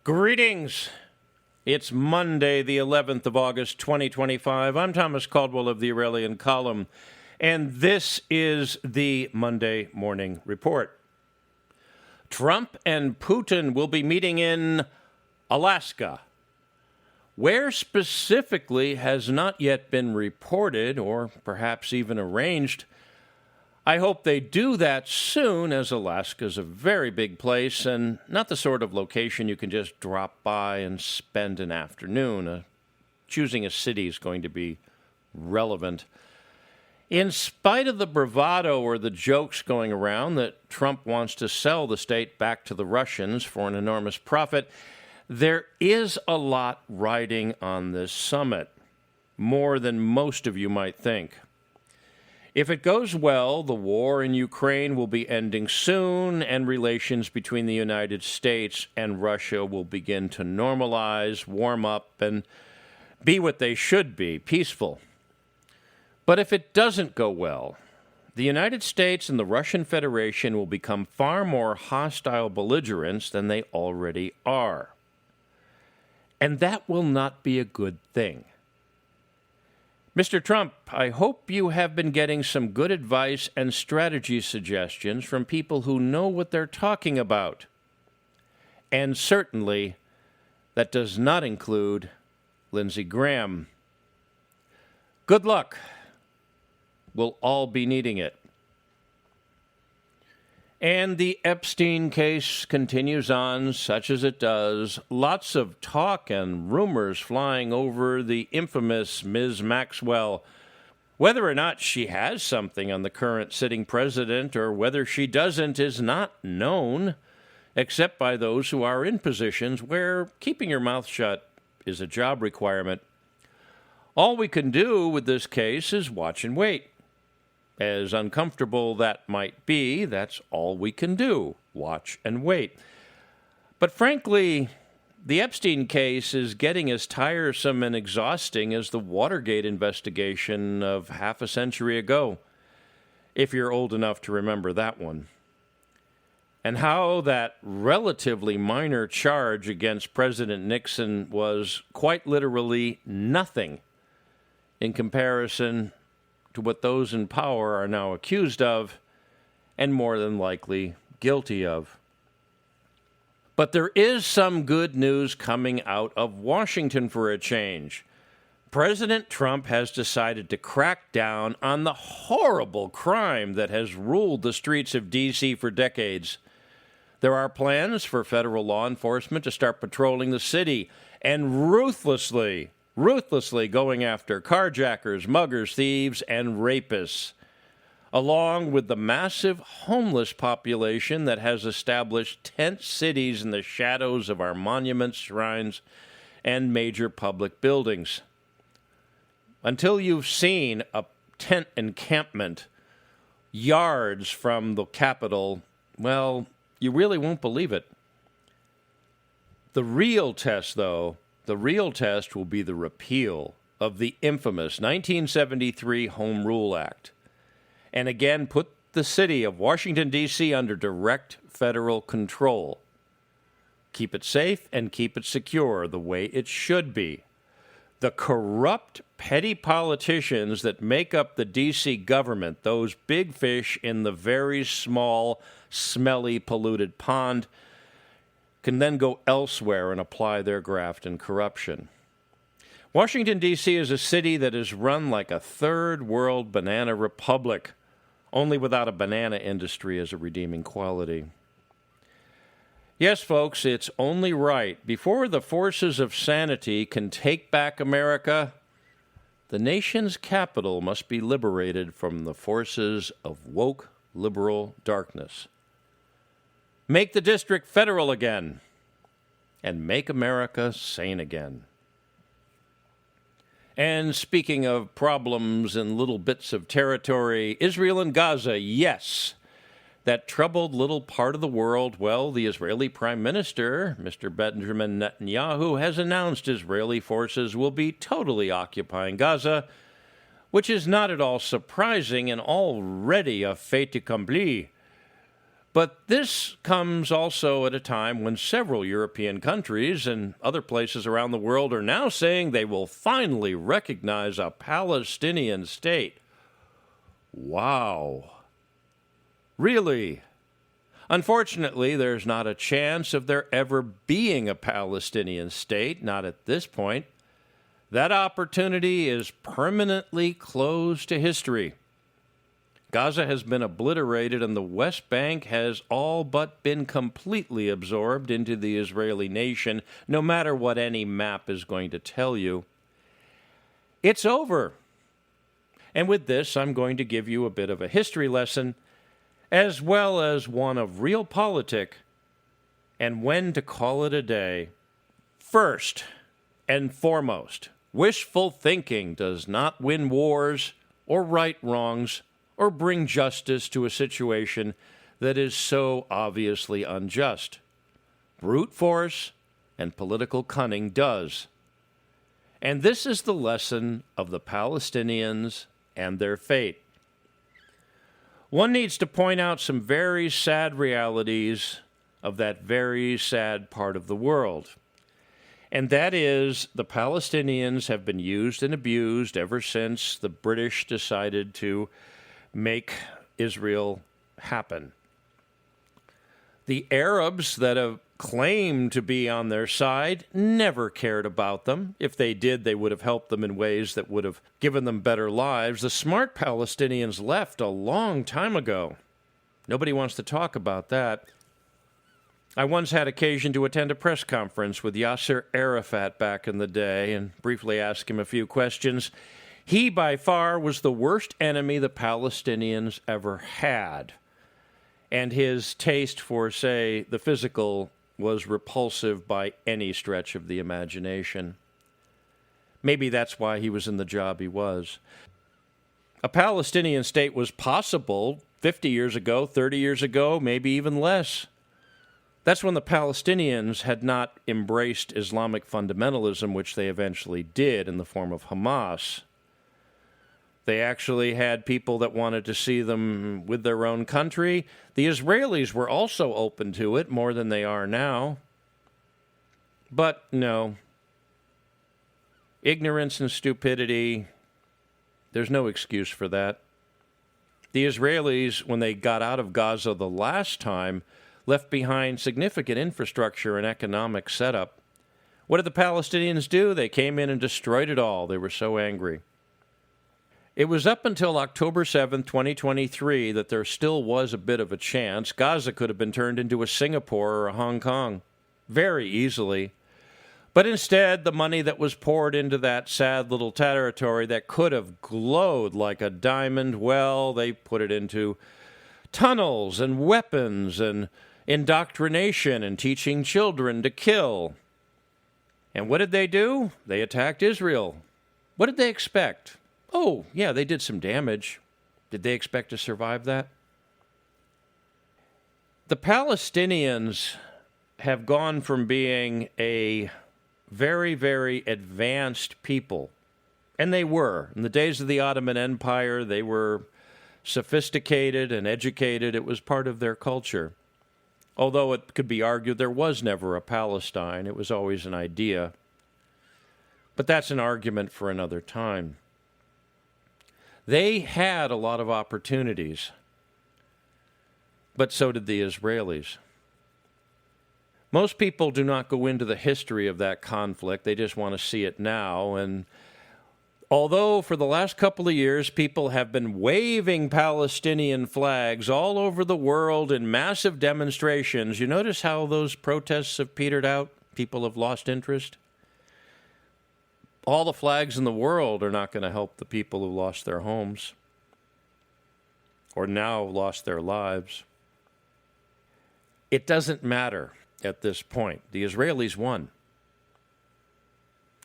Greetings. It's Monday, the 11th of August, 2025. I'm Thomas Caldwell of the Aurelian Column, and this is the Monday Morning Report. Trump and Putin will be meeting in Alaska. Where specifically has not yet been reported or perhaps even arranged. I hope they do that soon, as Alaska's a very big place and not the sort of location you can just drop by and spend an afternoon. Choosing a city is going to be relevant. In spite of the bravado or the jokes going around that Trump wants to sell the state back to the Russians for an enormous profit, there is a lot riding on this summit, more than most of you might think. If it goes well, the war in Ukraine will be ending soon, and relations between the United States and Russia will begin to normalize, warm up, and be what they should be, peaceful. But if it doesn't go well, the United States and the Russian Federation will become far more hostile belligerents than they already are. And that will not be a good thing. Mr. Trump, I hope you have been getting some good advice and strategy suggestions from people who know what they're talking about. And certainly, that does not include Lindsey Graham. Good luck. We'll all be needing it. And the Epstein case continues on, such as it does. Lots of talk and rumors flying over the infamous Ms. Maxwell. Whether or not she has something on the current sitting president or whether she doesn't is not known, except by those who are in positions where keeping your mouth shut is a job requirement. All we can do with this case is watch and wait. As uncomfortable that might be, that's all we can do, watch and wait. But frankly, the Epstein case is getting as tiresome and exhausting as the Watergate investigation of half a century ago, if you're old enough to remember that one. And how that relatively minor charge against President Nixon was quite literally nothing in comparison to what those in power are now accused of and more than likely guilty of. But there is some good news coming out of Washington for a change. President Trump has decided to crack down on the horrible crime that has ruled the streets of D.C. for decades. There are plans for federal law enforcement to start patrolling the city and ruthlessly going after carjackers, muggers, thieves, and rapists, along with the massive homeless population that has established tent cities in the shadows of our monuments, shrines, and major public buildings. Until you've seen a tent encampment yards from the Capitol, well, you really won't believe it. The real test will be the repeal of the infamous 1973 Home Rule Act, and again put the city of Washington, D.C. under direct federal control. Keep it safe and keep it secure the way it should be. The corrupt, petty politicians that make up the D.C. government, those big fish in the very small, smelly, polluted pond, can then go elsewhere and apply their graft and corruption. Washington, D.C. is a city that is run like a third-world banana republic, only without a banana industry as a redeeming quality. Yes, folks, it's only right. Before the forces of sanity can take back America, the nation's capital must be liberated from the forces of woke liberal darkness. Make the district federal again, and make America sane again. And speaking of problems and little bits of territory, Israel and Gaza, yes, that troubled little part of the world. Well, the Israeli Prime Minister, Mr. Benjamin Netanyahu, has announced Israeli forces will be totally occupying Gaza, which is not at all surprising and already a fait accompli. But this comes also at a time when several European countries and other places around the world are now saying they will finally recognize a Palestinian state. Wow. Really? Unfortunately, there's not a chance of there ever being a Palestinian state, not at this point. That opportunity is permanently closed to history. Gaza has been obliterated, and the West Bank has all but been completely absorbed into the Israeli nation, no matter what any map is going to tell you. It's over. And with this, I'm going to give you a bit of a history lesson, as well as one of realpolitik and when to call it a day. First and foremost, wishful thinking does not win wars or right wrongs or bring justice to a situation that is so obviously unjust. Brute force and political cunning does. And this is the lesson of the Palestinians and their fate. One needs to point out some very sad realities of that very sad part of the world. And that is, the Palestinians have been used and abused ever since the British decided to make Israel happen. The Arabs that have claimed to be on their side never cared about them. If they did, they would have helped them in ways that would have given them better lives. The smart Palestinians left a long time ago. Nobody wants to talk about that. I once had occasion to attend a press conference with Yasser Arafat back in the day and briefly ask him a few questions. He, by far, was the worst enemy the Palestinians ever had. And his taste for, say, the physical was repulsive by any stretch of the imagination. Maybe that's why he was in the job he was. A Palestinian state was possible 50 years ago, 30 years ago, maybe even less. That's when the Palestinians had not embraced Islamic fundamentalism, which they eventually did in the form of Hamas. They actually had people that wanted to see them with their own country. The Israelis were also open to it, more than they are now. But no. Ignorance and stupidity, there's no excuse for that. The Israelis, when they got out of Gaza the last time, left behind significant infrastructure and economic setup. What did the Palestinians do? They came in and destroyed it all. They were so angry. It was up until October 7th, 2023, that there still was a bit of a chance. Gaza could have been turned into a Singapore or a Hong Kong very easily. But instead, the money that was poured into that sad little territory that could have glowed like a diamond, well, they put it into tunnels and weapons and indoctrination and teaching children to kill. And what did they do? They attacked Israel. What did they expect? Oh, yeah, they did some damage. Did they expect to survive that? The Palestinians have gone from being a very, very advanced people, and they were. In the days of the Ottoman Empire, they were sophisticated and educated. It was part of their culture. Although it could be argued there was never a Palestine, it was always an idea. But that's an argument for another time. They had a lot of opportunities, but so did the Israelis. Most people do not go into the history of that conflict. They just want to see it now. And although for the last couple of years people have been waving Palestinian flags all over the world in massive demonstrations, you notice how those protests have petered out? People have lost interest. All the flags in the world are not going to help the people who lost their homes or now lost their lives. It doesn't matter at this point. The Israelis won.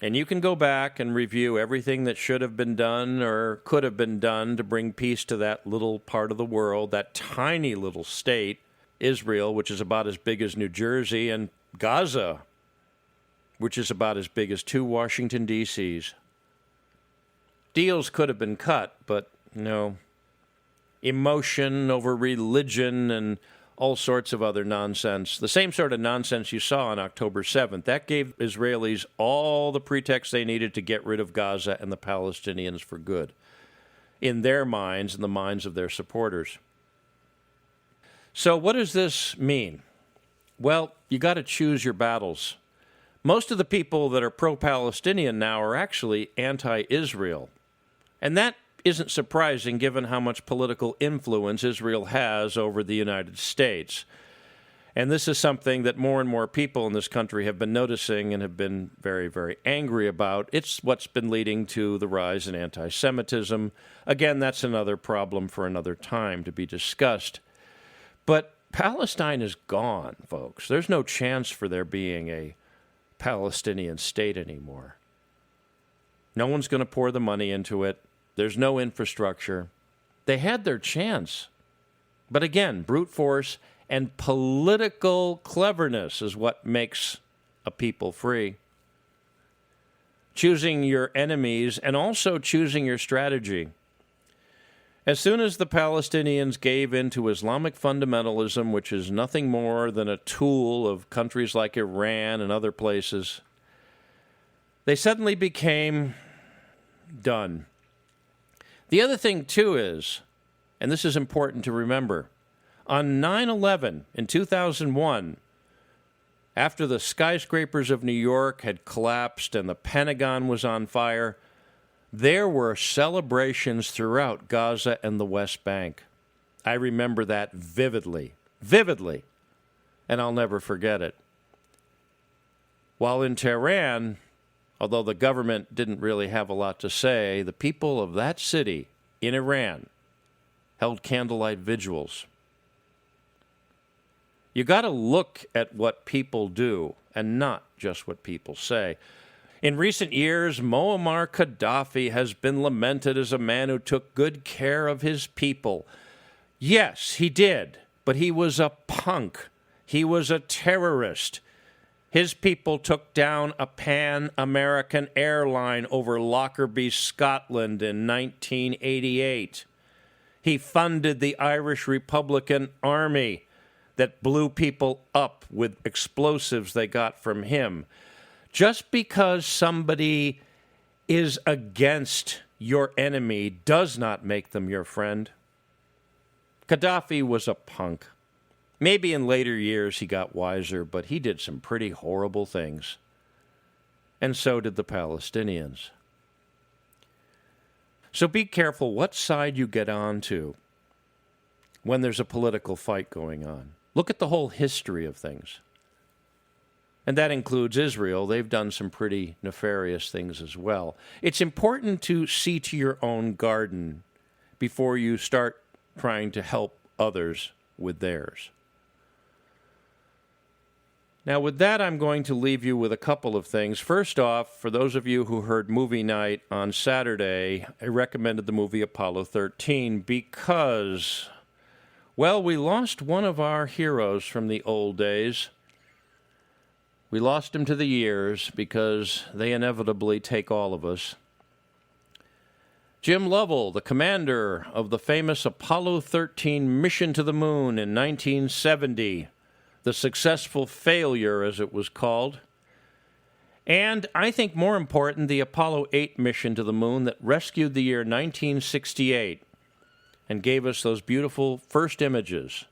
And you can go back and review everything that should have been done or could have been done to bring peace to that little part of the world, that tiny little state, Israel, which is about as big as New Jersey, and Gaza, which is about as big as 2 Washington, D.C.s. Deals could have been cut, but no. Emotion over religion and all sorts of other nonsense, the same sort of nonsense you saw on October 7th. That gave Israelis all the pretext they needed to get rid of Gaza and the Palestinians for good, in their minds and the minds of their supporters. So what does this mean? Well, you got to choose your battles. Most of the people that are pro-Palestinian now are actually anti-Israel. And that isn't surprising given how much political influence Israel has over the United States. And this is something that more and more people in this country have been noticing and have been very, very angry about. It's what's been leading to the rise in anti-Semitism. Again, that's another problem for another time to be discussed. But Palestine is gone, folks. There's no chance for there being a Palestinian state anymore. No one's going to pour the money into it. There's no infrastructure. They had their chance. But again, brute force and political cleverness is what makes a people free. Choosing your enemies and also choosing your strategy. As soon as the Palestinians gave in to Islamic fundamentalism, which is nothing more than a tool of countries like Iran and other places, they suddenly became done. The other thing, too, is, and this is important to remember, on 9/11 in 2001, after the skyscrapers of New York had collapsed and the Pentagon was on fire, there were celebrations throughout Gaza and the West Bank. I remember that vividly, and I'll never forget it. While in Tehran, although the government didn't really have a lot to say, the people of that city in Iran held candlelight vigils. You got to look at what people do and not just what people say. In recent years, Muammar Gaddafi has been lamented as a man who took good care of his people. Yes, he did, but he was a punk. He was a terrorist. His people took down a Pan-American airline over Lockerbie, Scotland in 1988. He funded the Irish Republican Army that blew people up with explosives they got from him. Just because somebody is against your enemy does not make them your friend. Gaddafi was a punk. Maybe in later years he got wiser, but he did some pretty horrible things. And so did the Palestinians. So be careful what side you get on to when there's a political fight going on. Look at the whole history of things. And that includes Israel. They've done some pretty nefarious things as well. It's important to see to your own garden before you start trying to help others with theirs. Now, with that, I'm going to leave you with a couple of things. First off, for those of you who heard Movie Night on Saturday, I recommended the movie Apollo 13 because, well, we lost one of our heroes from the old days. We lost him to the years because they inevitably take all of us. Jim Lovell, the commander of the famous Apollo 13 mission to the moon in 1970, the successful failure, as it was called. And I think more important, the Apollo 8 mission to the moon that rescued the year 1968 and gave us those beautiful first images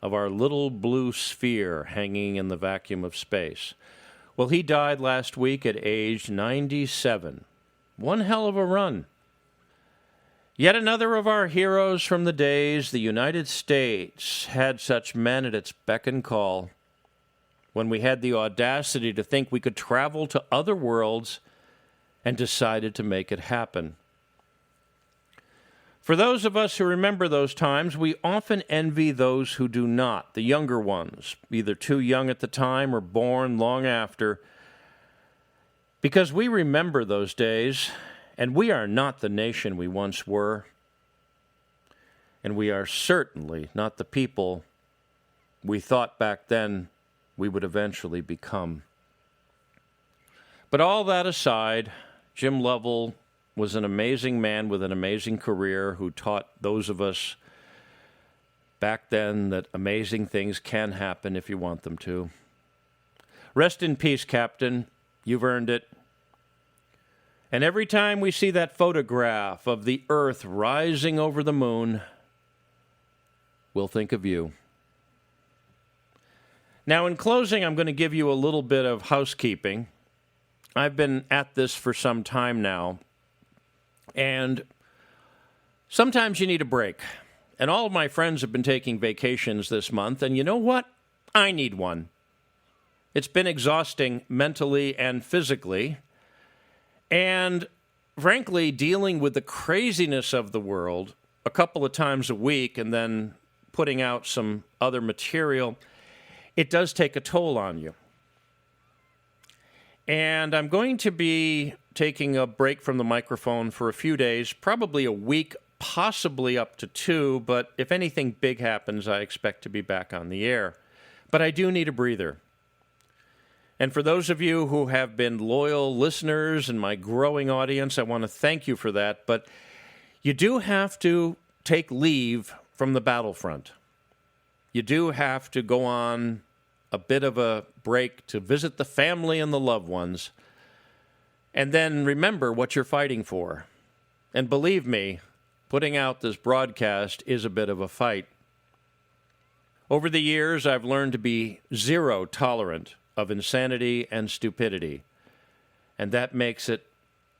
of our little blue sphere hanging in the vacuum of space. Well, he died last week at age 97. One hell of a run. Yet another of our heroes from the days the United States had such men at its beck and call, when we had the audacity to think we could travel to other worlds and decided to make it happen. For those of us who remember those times, we often envy those who do not, the younger ones, either too young at the time or born long after, because we remember those days, and we are not the nation we once were, and we are certainly not the people we thought back then we would eventually become. But all that aside, Jim Lovell was an amazing man with an amazing career who taught those of us back then that amazing things can happen if you want them to. Rest in peace, Captain. You've earned it. And every time we see that photograph of the Earth rising over the moon, we'll think of you. Now, in closing, I'm going to give you a little bit of housekeeping. I've been at this for some time now, and sometimes you need a break. And all of my friends have been taking vacations this month, and you know what? I need one. It's been exhausting mentally and physically. And frankly, dealing with the craziness of the world a couple of times a week and then putting out some other material, it does take a toll on you. And I'm going to be taking a break from the microphone for a few days, probably a week, possibly up to 2, but if anything big happens, I expect to be back on the air. But I do need a breather. And for those of you who have been loyal listeners and my growing audience, I want to thank you for that. But you do have to take leave from the battlefront. You do have to go on a bit of a break to visit the family and the loved ones. And then remember what you're fighting for. And believe me, putting out this broadcast is a bit of a fight. Over the years, I've learned to be zero tolerant of insanity and stupidity. And that makes it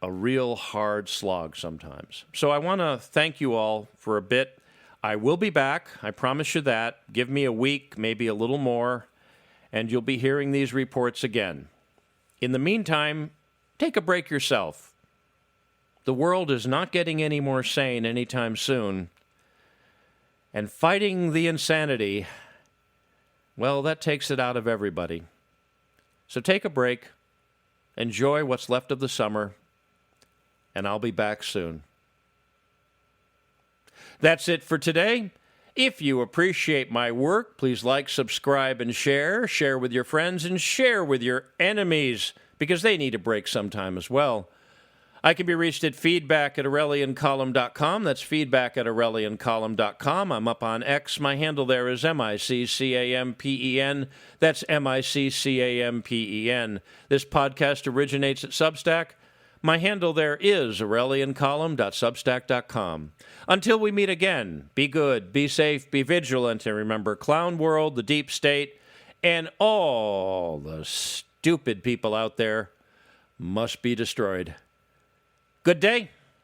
a real hard slog sometimes. So I want to thank you all for a bit. I will be back. I promise you that. Give me a week, maybe a little more, and you'll be hearing these reports again. In the meantime, take a break yourself. The world is not getting any more sane anytime soon. And fighting the insanity, well, that takes it out of everybody. So take a break, enjoy what's left of the summer, and I'll be back soon. That's it for today. If you appreciate my work, please like, subscribe, and share. Share with your friends and share with your enemies, because they need a break sometime as well. I can be reached at feedback@aureliancolumn.com. That's feedback@aureliancolumn.com. I'm up on X. My handle there is MICCAMPEN. That's MICCAMPEN. This podcast originates at Substack. My handle there is aureliancolumn.substack.com. Until we meet again, be good, be safe, be vigilant, and remember, Clown World, the Deep State, and all the stupid people out there must be destroyed. Good day.